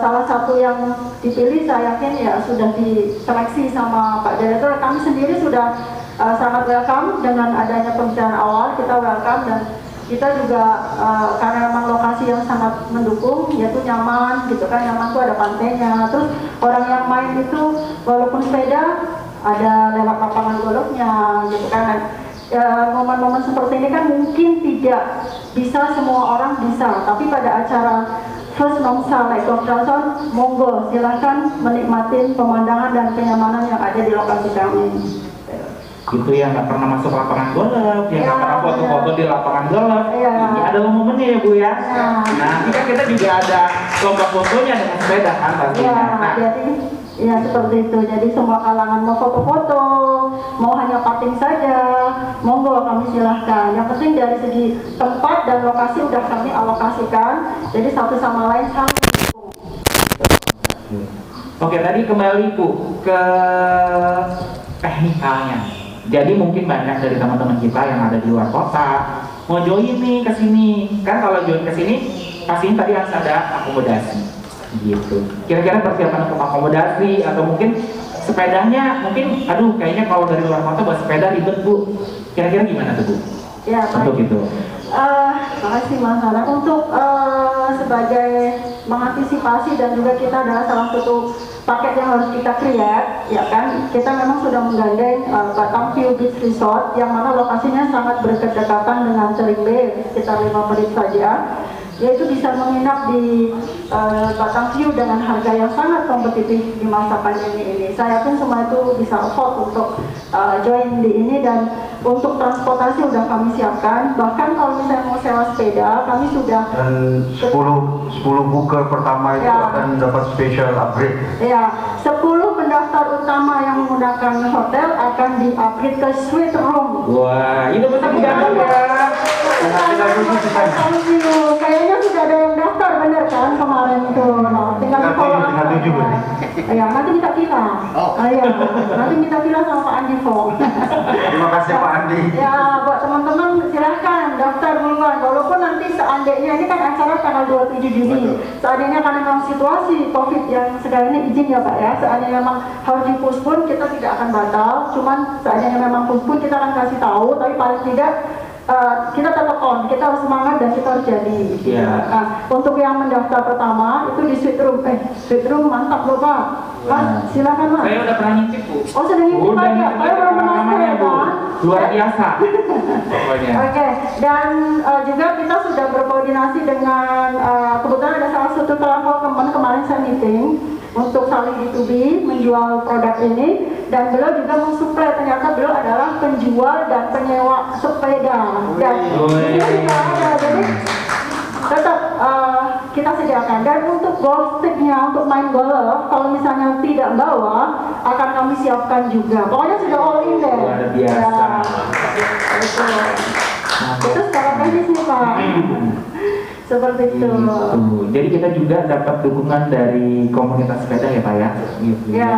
salah satu yang dipilih saya yakin ya sudah diseleksi sama Pak Direktur. Kami sendiri sudah sangat welcome dengan adanya pembicaraan awal, kita welcome, dan kita juga karena memang lokasi yang sangat mendukung, yaitu nyaman gitu kan, nyaman tuh ada pantainya, terus orang yang main itu walaupun sepeda ada lewat lapangan golfnya gitu kan. Momen-momen seperti ini kan mungkin tidak bisa semua orang bisa, tapi pada acara First Nongsa Light Golf Triathlon, monggo silahkan menikmati pemandangan dan kenyamanan yang ada di lokasi kami. Itu yang nggak pernah masuk lapangan golf, yang nggak pernah foto-foto di lapangan golf. Ini adalah momennya ya Bu ya. Nah, kita juga ada lomba fotonya dengan sepeda kan pastinya. Nah, jadi ya seperti itu. Jadi semua kalangan mau foto-foto, mau hanya putting saja, monggo kami silahkan. Yang penting dari segi tempat dan lokasi sudah kami alokasikan. Jadi satu sama lain saling mendukung. Oke, tadi kembali Bu ke teknikalnya. Jadi mungkin banyak dari teman-teman kita yang ada di luar kota mau join nih ke sini. Kan kalau join ke sini pasti tadi harus ada akomodasi. gitu. Kira-kira persiapan untuk akomodasi atau mungkin sepedanya mungkin, aduh kayaknya kalau dari luar kota buat sepeda ribet Bu. Kira-kira gimana tuh Bu? Ya, Untuk baik. itu. Makasih Mas Hana. Untuk sebagai mengantisipasi dan juga kita adalah salah satu paket yang harus kita create, ya kan? Kita memang sudah menggandeng Batam View Beach Resort yang mana lokasinya sangat berdekatan dengan Tering Bay, sekitar 5 menit saja. Yaitu bisa menginap di Batam View dengan harga yang sangat kompetitif di masa pandemi ini. Saya yakin semua itu bisa afford untuk join di ini, dan untuk transportasi sudah kami siapkan. Bahkan kalau misalnya mau sewa sepeda, kami sudah Dan 10 booker pertama itu Ya. akan dapat special upgrade. ya 10 pendaftar utama yang menggunakan hotel akan di-upgrade ke suite room. Wah, itu betul digantung ya. Kayaknya sudah ada yang daftar, bener kan kemarin itu. Nah, tinggal di follow up. Tinggal 7 berarti. Ya, nanti minta villa. Ya, nanti minta villa sama Pak Andi Fong. Terima kasih Pak Andi. Ya, buat teman-teman silahkan daftar duluan. Walaupun nanti seandainya ini kan acara tanggal 27 Juni. Seandainya karena memang situasi COVID yang sekarang ini izin ya Pak ya. Seandainya memang harus dipospon, kita tidak akan batal. Cuman seandainya memang pospon, kita akan kasih tahu. Tapi paling tidak kita tetap on, kita harus semangat dan kita harus jadi. Iya. Nah, untuk yang mendaftar pertama itu di suite room. Suite room mantap loh Pak. Mas, silakan Mas. Saya udah pernah ngintip Bu. Oh, sudah ngintip Udah aja. ngintip Saya belum pernah rekamannya, share, Bu. kan? Luar biasa. Pokoknya. Oke, dan juga kita sudah berkoordinasi dengan kebetulan ada salah satu travel teman kemarin saya meeting untuk saling B2B menjual produk ini, dan beliau juga mensuplai, ternyata beliau adalah penjual dan penyewa sepeda, dan ini juga ada, jadi tetap kita sediakan. Dan untuk golf sticknya untuk main golf, kalau misalnya tidak bawa, akan kami siapkan juga. Pokoknya sudah all in deh. Luar biasa. Ya. Betul. Itu secara teknis nih Pak. Seperti itu. Gitu. Jadi kita juga dapat dukungan dari komunitas sepeda ya Pak ya. Gitu. Ya.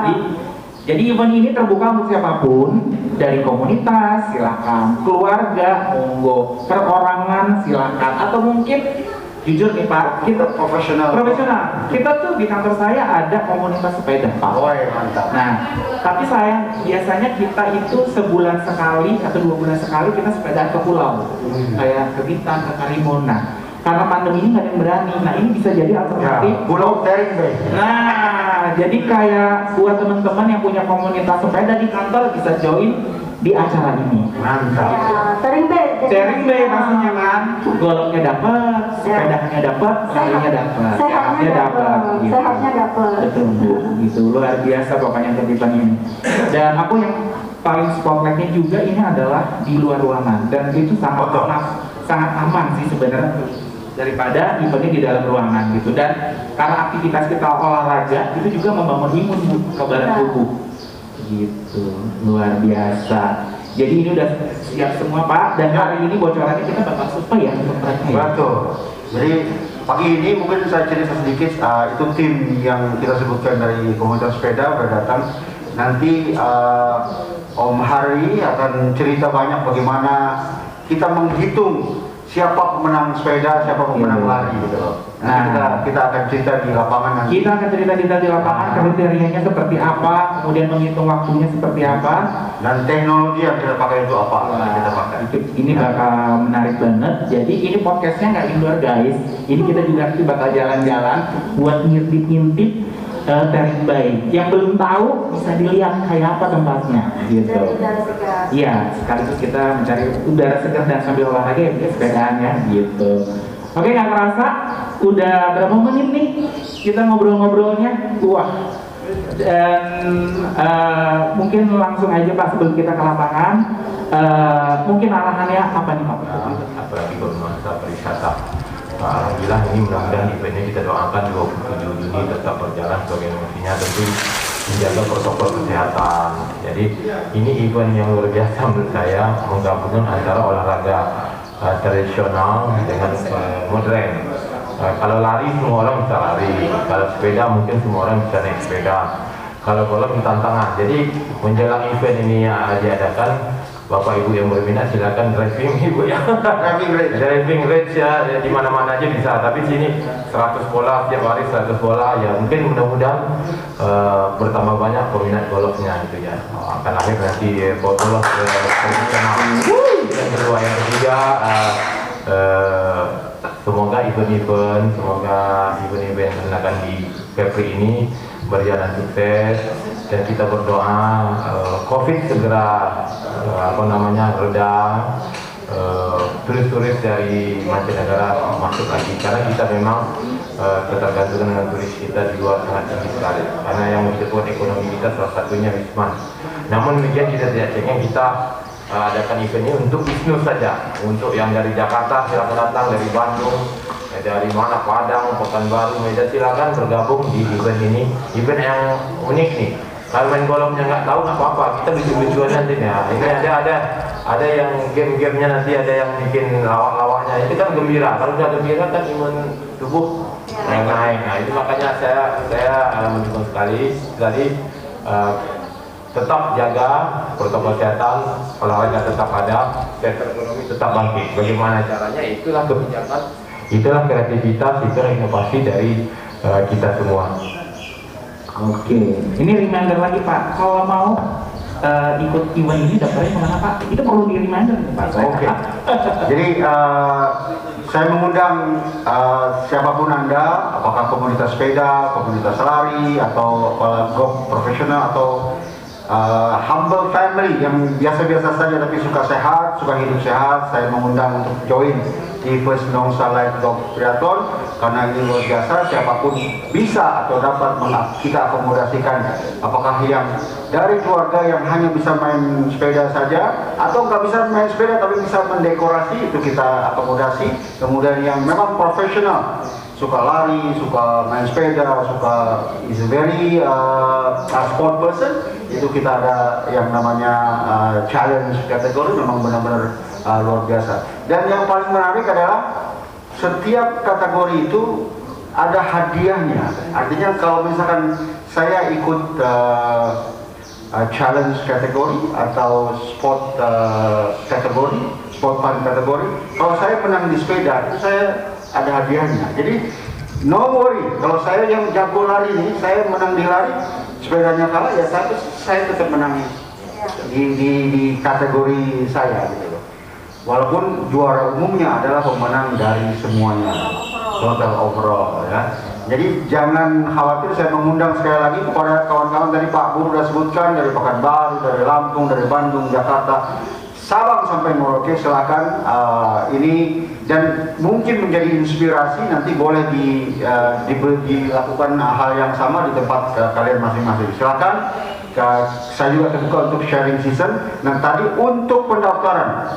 Jadi event ini terbuka untuk siapapun, dari komunitas silakan, keluarga monggo, perorangan silakan, atau mungkin jujur nih Pak, kita Profesional. Kita tuh di kantor saya ada komunitas sepeda Pak. Oh ya, mantap. Nah, tapi biasanya kita itu sebulan sekali atau 2 bulan sekali kita sepeda ke pulau, kayak ke Bintan, ke Karimun. Nah, karena pandemi ini nggak ada yang berani. Nah, ini bisa jadi Ya, alternatif. Pulau Tering Bay. Nah, jadi kayak buat teman-teman yang punya komunitas sepeda di kantor bisa join di acara ini. Mantap. Ya, Tering Bay. Sharing deh pastinya kan, golongnya dapat, sepedanya dapat, larinya dapat, Sehatnya dapat. gitu. Sehatnya dapat. Betul Bu, gitu luar biasa pokoknya untuk event ini. Dan aku yang paling spotlightnya juga ini adalah di luar ruangan, dan itu sangat aman sih sebenarnya daripada eventnya di dalam ruangan gitu. Dan karena aktivitas kita olahraga itu juga membangun imun Bu, kekebalan tubuh gitu, luar biasa. Jadi ini udah siap semua Pak, dan hari ini bocorannya kita bakal survei ya untuk mereka ya. Betul. Jadi pagi ini mungkin saya cerita sedikit, itu tim yang kita sebutkan dari komunitas sepeda udah datang. Nanti Om Hari akan cerita banyak bagaimana kita menghitung siapa pemenang sepeda, siapa pemenang lari gitu loh. Nanti kita akan cerita di lapangan nanti. Kita akan cerita di lapangan kriterianya seperti apa, kemudian menghitung waktunya seperti apa, Dan teknologi yang kita pakai itu apa? Kita pakai. Ini bakal menarik banget. Jadi ini podcastnya nggak indoor guys. Ini kita juga nanti bakal jalan-jalan buat ngintip-ngintip Tering Bay. Yang belum tahu bisa dilihat kayak apa tempatnya, gitu. Dari udara segar. Iya, sekaligus kita mencari udara segar dan sambil olahraga ya sepedaan ya, gitu. Oke, nggak kerasa udah berapa menit nih kita ngobrol-ngobrolnya? Wah. Dan mungkin langsung aja Pak sebelum kita ke lapangan, mungkin arahannya apa nih Pak? Apalagi bernuansa perwisata. Alhamdulillah ini mudah-mudahan eventnya kita doakan 27 Juni tetap berjalan sebagai mestinya, tentu menjaga protokol kesehatan. Jadi ini event yang luar biasa menurut saya, menggabungkan antara olahraga tradisional dengan modern. Kalau lari semua orang bisa lari, kalau sepeda mungkin semua orang bisa naik sepeda. Kalau golf tantangan. Jadi menjelang event ini diadakan, Bapak Ibu yang berminat silakan driving Ibu ya. Driving range ya, di mana-mana aja bisa. Tapi sini 100 bola tiap hari 100 bola ya, mungkin mudah-mudahan bertambah banyak peminat golfnya gitu ya. Akan lahir nanti golf profesional. Yang kedua, yang ketiga, semoga event-event yang akan di Kepri ini berjalan sukses, dan kita berdoa COVID segera reda, turis-turis dari mancanegara masuk lagi, karena kita memang ketergantungan dengan turis kita di luar sangat tinggi sekali, karena yang disebut ekonomi kita salah satunya wisman. Namun demikian kita tidak cengeng, kita adakan event ini untuk bisnis saja, untuk yang dari Jakarta silakan datang, dari Bandung, dari mana, Padang, Pekanbaru, Medan, silakan bergabung di event ini. Event yang unik nih. Kalau main golfnya nggak tahu nggak apa-apa, kita lucu-lucuan nanti ya. Ini ada yang game-gamenya, nanti ada yang bikin lawak-lawaknya. Itu kan gembira. Kalau udah gembira kan imun tubuh naik. Nah itu makanya saya mendukung sekali tetap jaga protokol kesehatan, olahraga tetap ada, sektor ekonomi tetap bangkit. Bagaimana caranya? Itulah kebijakan, itulah kreativitas, itulah inovasi dari kita semua. Oke, ini reminder lagi Pak, kalau mau ikut event ini daftarnya kemana Pak? Itu perlu di reminder Pak. Oke. Jadi saya mengundang siapapun Anda, apakah komunitas sepeda, komunitas lari, atau golf profesional, atau humble family yang biasa-biasa saja tapi suka sehat, suka hidup sehat, saya mengundang untuk join di First Nongsa Light Golf Triathlon, karena ini luar biasa. Siapapun bisa atau dapat kita akomodasikan, apakah yang dari keluarga yang hanya bisa main sepeda saja, atau nggak bisa main sepeda tapi bisa mendekorasi, itu kita akomodasi. Kemudian yang memang profesional, suka lari, suka main sepeda, suka is a very sport person, itu kita ada yang namanya challenge kategori, memang benar-benar luar biasa. Dan yang paling menarik adalah setiap kategori itu ada hadiahnya. Artinya kalau misalkan saya ikut challenge kategori atau sport kategori, sport fun kategori, kalau saya menang di sepeda itu saya ada hadiahnya. Jadi no worry, kalau saya yang jago lari ini, saya menang di lari, sepedanya kalah ya saya tetap menang di kategori saya gitu loh. Walaupun juara umumnya adalah pemenang dari semuanya, total overall ya. Jadi jangan khawatir, saya mengundang sekali lagi kepada kawan-kawan tadi Pak Bur sudah sebutkan, dari Pekanbaru, dari Lampung, dari Bandung, Jakarta, Sabang sampai Merauke, silakan ini, dan mungkin menjadi inspirasi, nanti boleh dilakukan hal yang sama di tempat kalian masing-masing. Silakan, saya juga terbuka untuk sharing season. Nah tadi untuk pendaftaran,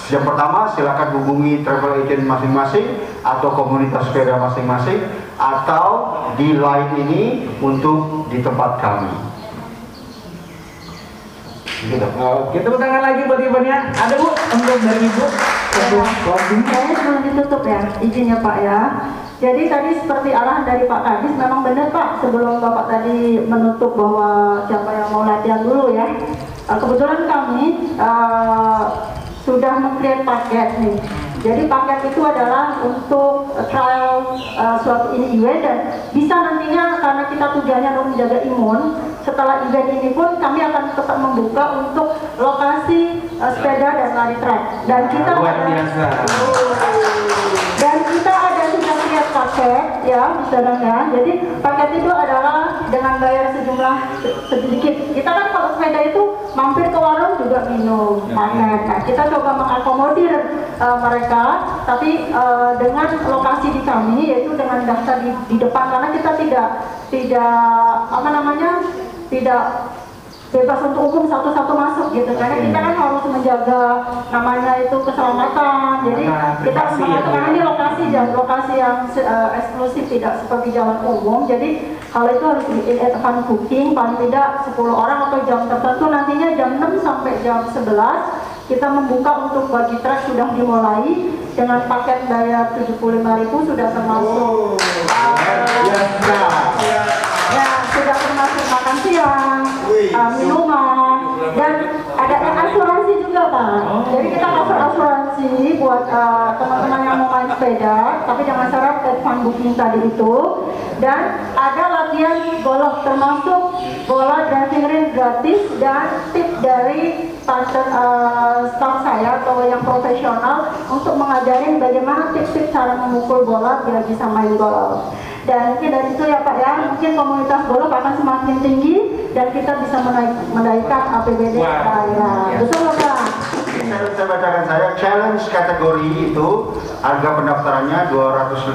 yang pertama silakan hubungi travel agent masing-masing atau komunitas sepeda masing-masing, atau di line ini untuk di tempat kami. Gitu. Oke, tepuk tangan lagi buat eventnya. Ada Bu, untuk dari Ibu untuk closing. Saya sebelum ditutup ya, izinnya Pak ya. Jadi tadi seperti arahan dari Pak Kadis, memang benar Pak, sebelum Bapak tadi menutup bahwa siapa yang mau latihan dulu ya. Kebetulan kami sudah meng-create paket nih. Jadi paket itu adalah untuk trial suatu ini event, dan bisa nantinya karena kita tujuannya untuk menjaga imun, setelah event ini pun kami akan tetap membuka untuk lokasi sepeda dan lari track. Dan kita ada sudah create paket ya saudaranya. Jadi paket itu adalah dengan bayar sejumlah sedikit. Kita kan kalau sepeda itu mampir ke warung juga minum paket. Nah, kita coba mengakomodir mereka, tapi dengan lokasi di kami, yaitu dengan daftar di depan, karena kita tidak bebas untuk umum satu-satu masuk gitu, karena kita kan harus menjaga namanya itu keselamatan. Jadi kita karena ini lokasi yang eksklusif, tidak seperti jalan umum. Jadi hal itu harus di advance booking, paling tidak 10 orang atau jam tertentu. Nantinya jam 6 sampai jam 11 kita membuka untuk bagi trek sudah dimulai dengan paket bayar 75.000 sudah termasuk. Ya, sudah termasuk termasuk makan siang, minuman, dan ada asuransi juga Pak. Jadi kita cover asuransi buat teman-teman yang mau main sepeda, tapi dengan syarat advance booking tadi itu. Dan ada latihan golf termasuk bola driving range gratis dan tip dari staff saya atau yang profesional untuk mengajarin bagaimana tips-tips cara memukul bola biar bisa main golf. Dan mungkin dari itu ya Pak ya, mungkin komunitas golf akan semakin tinggi dan kita bisa menaikkan APBD daerah. Betul nggak Pak? Saya bacakan saya, challenge kategori itu harga pendaftarannya 250.000.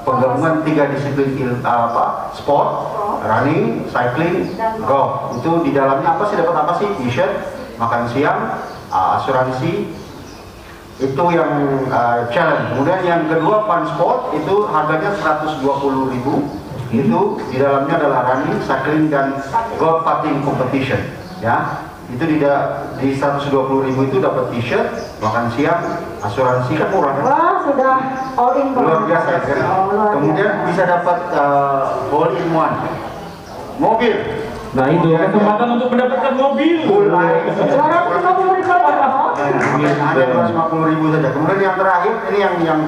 Penggabungan 3 disiplin sport, running, cycling, golf. Itu di dalamnya apa sih, dapat apa sih? T-shirt, makan siang, asuransi. Itu yang challenge. Kemudian yang kedua fun sport itu harganya 120.000. Itu di dalamnya adalah running, cycling dan golf putting competition. Ya, itu di 120.000 itu dapat t-shirt, makan siang, asuransi, kan murah kan? Wah, sudah all in luar biasa kan? Kemudian bisa dapat all in one mobil. Nah itu kesempatan untuk mendapatkan mobil. Mulai 250.000 aja. Hanya 250.000 saja. Kemudian yang terakhir ini yang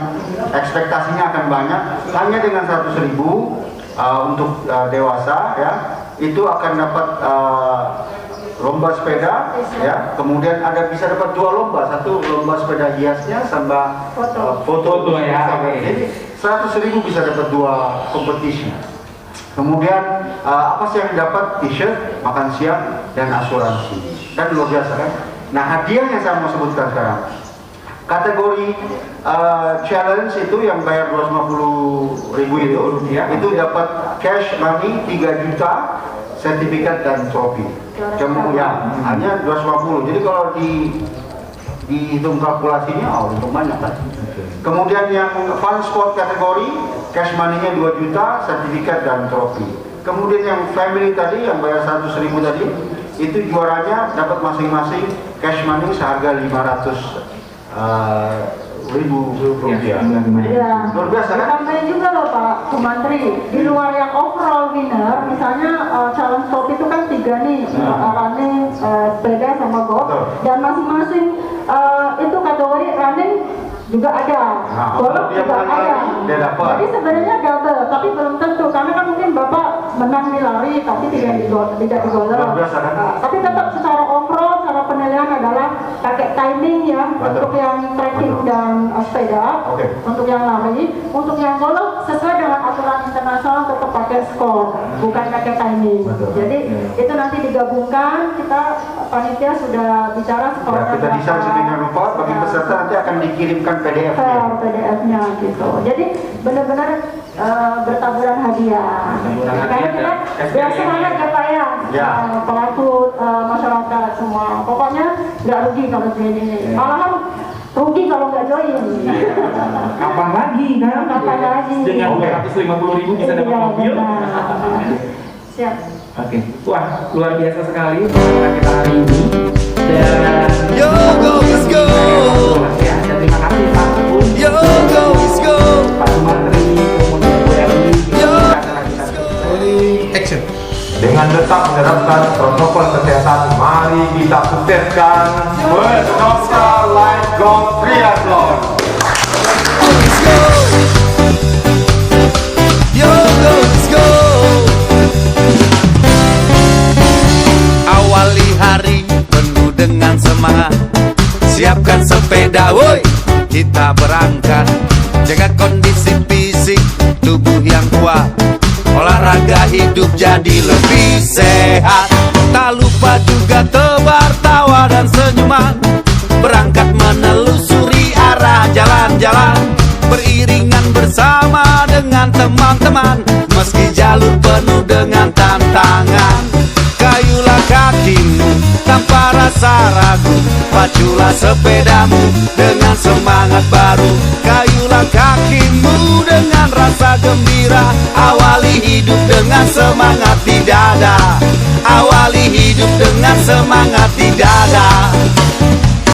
ekspektasinya akan banyak, hanya dengan 100.000 untuk dewasa ya, itu akan dapat lomba sepeda ya, kemudian bisa dapat 2 lomba, satu lomba sepeda hiasnya sama foto ya. Jadi 100.000 bisa dapat 2 kompetisi. Kemudian apa sih yang dapat? T-shirt, makan siang dan asuransi. Kan luar biasa kan? Nah, hadiah yang saya mau sebutkan sekarang, kategori challenge itu yang bayar 250.000 itu dapat cash money 3 juta, sertifikat dan trofi. Kemudian hanya 250. Jadi kalau dihitung kalkulasinya, untung banyak kan. Kemudian yang fun sport kategori, cash money-nya 2 juta, sertifikat dan trofi. Kemudian yang family tadi yang bayar 100.000 tadi, itu juaranya dapat masing-masing cash money seharga 500.000 rupiah. Ya. Luar biasa kan? Tambahin juga loh Pak Menteri, di luar yang overall winner, misalnya challenge top itu kan 3 nih, running, sepeda sama golf, dan masing-masing itu kategori running juga ada, golf juga ada. Jadi sebenarnya double, tapi belum tentu karena kan mungkin Bapak menang di lari tapi tidak di golf. Tapi tetap secara overall, cara penilaian adalah pakai timing ya, untuk yang trekking dan sepeda, untuk yang lari, untuk yang golf sesuai dengan aturan internasional tetap pakai skor, bukan pakai timing. Jadi itu nanti digabungkan, kita panitia sudah bicara skornya. Kita desain sedemikian rupa, bagi peserta nanti akan dikirimkan PDF-nya gitu. Jadi benar-benar bertaburan hadiah. Karena kita biar semangat ya Pak ya, pelaku masyarakat semua. Pokoknya nggak rugi kalau ini. Malahan rugi kalau nggak join. Kapan lagi kan? Kapan lagi? Dengan 250.000 bisa dapat mobil. Siap. Oke, wah luar biasa sekali pembicaraan kita hari ini. Dan Yo go let's go. Ya, dan terima kasih Pak Pun, Yo go let's go. Pak Menteri, kemudian Bu Erli, Yo. Action. Dengan tetap menerapkan protokol kesehatan, mari kita sukseskan World Nostra Light Golf Triathlon. Let's go. Yo go let's go. Awali hari penuh dengan semangat, siapkan sepeda, woi, kita berangkat. Jaga kondisi fisik, tubuh yang kuat, olahraga hidup jadi lebih sehat. Tak lupa juga tebar tawa dan senyuman, berangkat menelusuri arah jalan-jalan, beriringan bersama dengan teman-teman, meski jalur penuh dengan tantangan. Kayulah kakimu tanpa rasa ragu, paculah sepedamu dengan semangat baru. Kayulah kakimu dengan rasa gembira, awali hidup dengan semangat di dada. Awali hidup dengan semangat di dada.